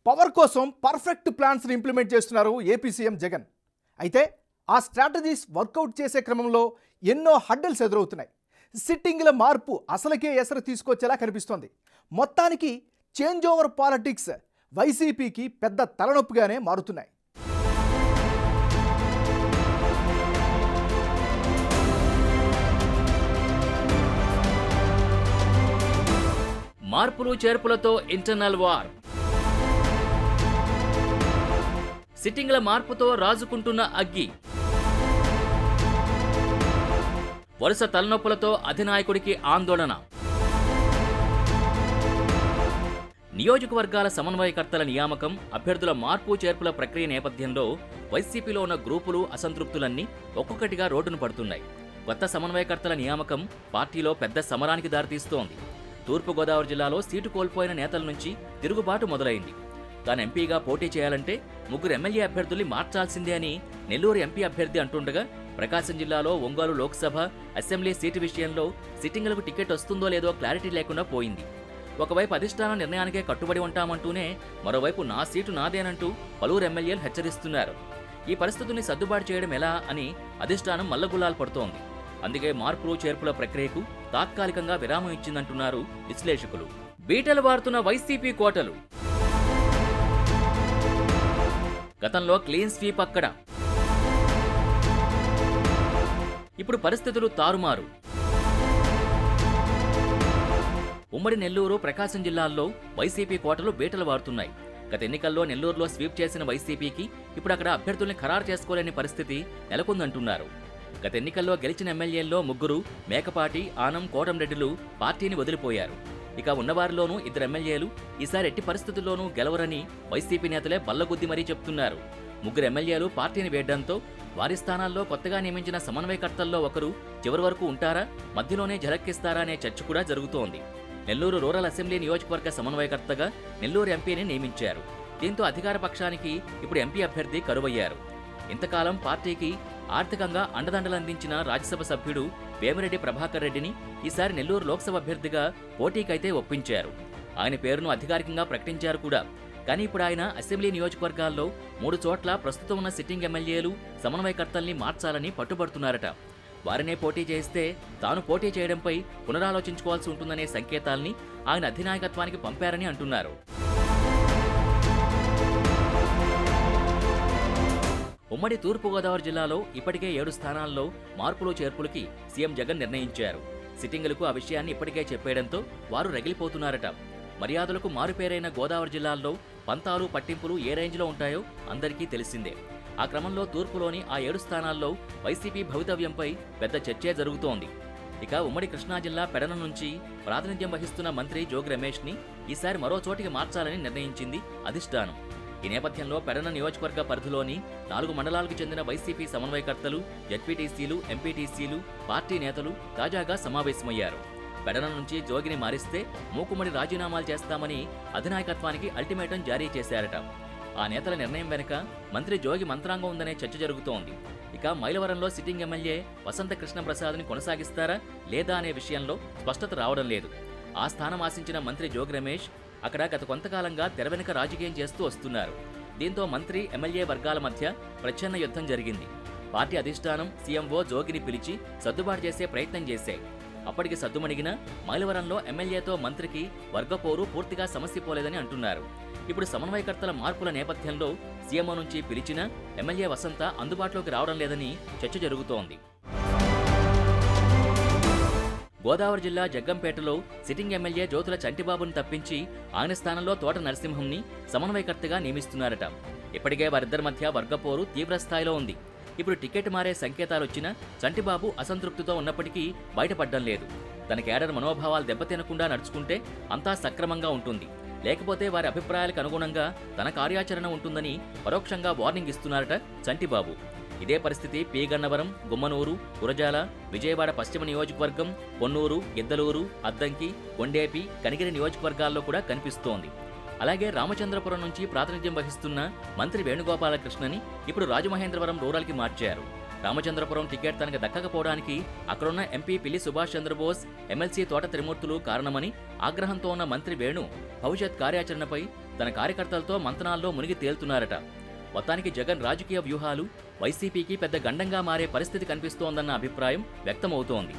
Power కోసం perfect ప్లాన్స్ని implement చేస్తున్నారు AP CM Jagan. అయితే ఆ స్ట్రాటజీస్ వర్కౌట్ చేసే క్రమంలో ఎన్నో హడ్డల్స్ ఎదురవుతున్నాయి. సిట్టింగ్ల మార్పు అసలుకే ఎసరు తీసుకొచ్చేలా కనిపిస్తోంది. మొత్తానికి చేంజ్ ఓవర్ పాలిటిక్స్ వైసీపీకి పెద్ద తలనొప్పిగానే మారుతున్నాయి. మార్పులు చేర్పులతో ఇంటర్నల్ వార్, సిట్టింగ్ల మార్పుతో రాజుకుంటున్న అగ్గి, వరుస తలనొప్పులతో అధినాయకుడికి ఆందోళన, నియోజకవర్గాల సమన్వయకర్తల నియామకం, అభ్యర్థుల మార్పు చేర్పుల ప్రక్రియ నేపథ్యంలో వైసీపీలో ఉన్న గ్రూపులు, అసంతృప్తులన్నీ ఒక్కొక్కటిగా రోడ్డును పడుతున్నాయి. కొత్త సమన్వయకర్తల నియామకం పార్టీలో పెద్ద సమరానికి దారితీస్తోంది. తూర్పుగోదావరి జిల్లాలో సీటు కోల్పోయిన నేతల నుంచి తిరుగుబాటు మొదలైంది. తాను ఎంపీగా పోటీ చేయాలంటే 3 ఎమ్మెల్యే అభ్యర్థుల్ని మార్చాల్సిందే అని నెల్లూరు ఎంపీ అభ్యర్థి అంటుండగా, ప్రకాశం జిల్లాలో ఒంగోలు లోక్సభ, అసెంబ్లీ సీటు విషయంలో సిట్టింగులకు టికెట్ వస్తుందో లేదో క్లారిటీ లేకుండా పోయింది. ఒకవైపు అధిష్టానం నిర్ణయానికే కట్టుబడి ఉంటామంటూనే మరోవైపు నా సీటు నాదేనంటూ పలువురు ఎమ్మెల్యేలు హెచ్చరిస్తున్నారు. ఈ పరిస్థితుల్ని సర్దుబాటు చేయడం ఎలా అని అధిష్టానం మల్లగుల్లాలు పడుతోంది. అందుకే మార్పులు చేర్పుల ప్రక్రియకు తాత్కాలికంగా విరామం ఇచ్చిందంటున్నారు విశ్లేషకులు. బీటలు వారుతున్న వైసీపీ కోటలు, గతంలో క్లీన్ స్వీప్ అక్కడ, ఇప్పుడు పరిస్థితులు తారుమారు. ఉమ్మడి నెల్లూరు, ప్రకాశం జిల్లాల్లో వైసీపీ కోటలు బీటలు వారుతున్నాయి. గత ఎన్నికల్లో నెల్లూరులో స్వీప్ చేసిన వైసీపీకి ఇప్పుడు అక్కడ అభ్యర్థుల్ని ఖరారు చేసుకోలేని పరిస్థితి నెలకొందంటున్నారు. గత ఎన్నికల్లో గెలిచిన ఎమ్మెల్యేల్లో 3 మేకపాటి, ఆనం, కోటంరెడ్డిలు పార్టీని వదిలిపోయారు. ఇక ఉన్నవారిలోనూ 2 ఎమ్మెల్యేలు ఈసారి ఎట్టి పరిస్థితుల్లోనూ గెలవరని వైసీపీ నేతలే బల్లగుద్ది మరీ చెప్తున్నారు. 3 ఎమ్మెల్యేలు పార్టీని వేయడంతో వారి స్థానాల్లో కొత్తగా నియమించిన సమన్వయకర్తల్లో ఒకరు చివరి వరకు ఉంటారా, మధ్యలోనే జలక్కిస్తారా అనే చర్చ కూడా జరుగుతోంది. నెల్లూరు రూరల్ అసెంబ్లీ నియోజకవర్గ సమన్వయకర్తగా నెల్లూరు ఎంపీని నియమించారు. దీంతో అధికార పక్షానికి ఇప్పుడు ఎంపీ అభ్యర్థి కరువయ్యారు. ఇంతకాలం పార్టీకి ఆర్థికంగా అండదండలందించిన రాజ్యసభ సభ్యుడు వేమిరెడ్డి ప్రభాకర్ రెడ్డిని ఈసారి నెల్లూరు లోక్సభ అభ్యర్థిగా పోటీకైతే ఒప్పించారు. ఆయన పేరును అధికారికంగా ప్రకటించారు కూడా. కానీ ఇప్పుడు ఆయన అసెంబ్లీ నియోజకవర్గాల్లో 3 చోట్ల ప్రస్తుతం ఉన్న సిట్టింగ్ ఎమ్మెల్యేలు, సమన్వయకర్తల్ని మార్చాలని పట్టుబడుతున్నారట. వారినే పోటీ చేస్తే తాను పోటీ చేయడంపై పునరాలోచించుకోవాల్సి ఉంటుందనే సంకేతాల్ని ఆయన అధినాయకత్వానికి పంపారని అంటున్నారు. ఉమ్మడి తూర్పుగోదావరి జిల్లాలో ఇప్పటికే 7 స్థానాల్లో మార్పులు చేర్పులకి సీఎం జగన్ నిర్ణయించారు. సిట్టింగులకు ఆ విషయాన్ని ఇప్పటికే చెప్పేయడంతో వారు రగిలిపోతున్నారట. మర్యాదలకు మారుపేరైన గోదావరి జిల్లాల్లో పంతాలు, పట్టింపులు ఏ రేంజ్లో ఉంటాయో అందరికీ తెలిసిందే. ఆ క్రమంలో తూర్పులోని ఆ 7 స్థానాల్లో వైసీపీ భవితవ్యంపై పెద్ద చర్చే జరుగుతోంది. ఇక ఉమ్మడి కృష్ణా జిల్లా పెడన నుంచి ప్రాతినిధ్యం వహిస్తున్న మంత్రి జోగి రమేష్ని ఈసారి మరో చోటికి మార్చాలని నిర్ణయించింది అధిష్టానం. ఈ నేపథ్యంలో పెడన నియోజకవర్గ పరిధిలోని 4 మండలాలకు చెందిన వైసీపీ సమన్వయకర్తలు, జెడ్పీటీసీలు, ఎంపీటీసీలు, పార్టీ నేతలు తాజాగా సమావేశమయ్యారు. పెడన నుంచి జోగిని మారిస్తే మూకుమ్మడి రాజీనామాలు చేస్తామని అధినాయకత్వానికి అల్టిమేటం జారీ చేశారట. ఆ నేతల నిర్ణయం వెనుక మంత్రి జోగి మంత్రాంగం ఉందనే చర్చ జరుగుతోంది. ఇక మైలవరంలో సిట్టింగ్ ఎమ్మెల్యే వసంత కృష్ణప్రసాద్ని కొనసాగిస్తారా లేదా అనే విషయంలో స్పష్టత రావడం లేదు. ఆ స్థానం ఆశించిన మంత్రి జోగి రమేష్ అక్కడ గత కొంతకాలంగా తెర వెనుక రాజకీయం చేస్తూ వస్తున్నారు. దీంతో మంత్రి, ఎమ్మెల్యే వర్గాల మధ్య ప్రచ్ఛన్న యుద్ధం జరిగింది. పార్టీ అధిష్టానం సీఎంఓ జోగిని పిలిచి సర్దుబాటు చేసే ప్రయత్నం చేశాయి. అప్పటికి సద్దుమణిగిన మైలవరంలో ఎమ్మెల్యేతో మంత్రికి వర్గపోరు పూర్తిగా సమసిపోలేదని అంటున్నారు. ఇప్పుడు సమన్వయకర్తల మార్పుల నేపథ్యంలో సీఎంఓ నుంచి పిలిచిన ఎమ్మెల్యే వసంత అందుబాటులోకి రావడం లేదని చర్చ జరుగుతోంది. గోదావరి జిల్లా జగ్గంపేటలో సిట్టింగ్ ఎమ్మెల్యే జ్యోతుల చంటిబాబును తప్పించి ఆయన స్థానంలో తోట నరసింహంని సమన్వయకర్తగా నియమిస్తున్నారట. ఇప్పటికే వారిద్దరి మధ్య వర్గపోరు తీవ్రస్థాయిలో ఉంది. ఇప్పుడు టికెట్ మారే సంకేతాలొచ్చినా చంటిబాబు అసంతృప్తితో ఉన్నప్పటికీ బయటపడ్డం లేదు. తన కేడర్ మనోభావాలు దెబ్బతినకుండా నడుచుకుంటే అంతా సక్రమంగా ఉంటుంది, లేకపోతే వారి అభిప్రాయాలకు అనుగుణంగా తన కార్యాచరణ ఉంటుందని పరోక్షంగా వార్నింగ్ ఇస్తున్నారట చంటిబాబు. ఇదే పరిస్థితి పి గన్నవరం, గుమ్మనూరు, గురజాల, విజయవాడ పశ్చిమ నియోజకవర్గం, పొన్నూరు, గిద్దలూరు, అద్దంకి, కొండేపి, కనిగిరి నియోజకవర్గాల్లో కూడా కనిపిస్తోంది. అలాగే రామచంద్రపురం నుంచి ప్రాతినిధ్యం వహిస్తున్న మంత్రి వేణుగోపాలకృష్ణని ఇప్పుడు రాజమహేంద్రవరం రూరల్కి మార్చారు. రామచంద్రపురం టికెట్ తనకు దక్కకపోవడానికి అక్కడున్న ఎంపీ పిల్లి సుభాష్ చంద్రబోస్, ఎమ్మెల్సీ తోట త్రిమూర్తులు కారణమని ఆగ్రహంతో ఉన్న మంత్రి వేణు భవిష్యత్ కార్యాచరణపై తన కార్యకర్తలతో మంతనాల్లో మునిగి తేలుతున్నారట. మొత్తానికి జగన్ రాజకీయ వ్యూహాలు వైసీపీకి పెద్ద గండంగా మారే పరిస్థితి కనిపిస్తోందన్న అభిప్రాయం వ్యక్తమవుతోంది.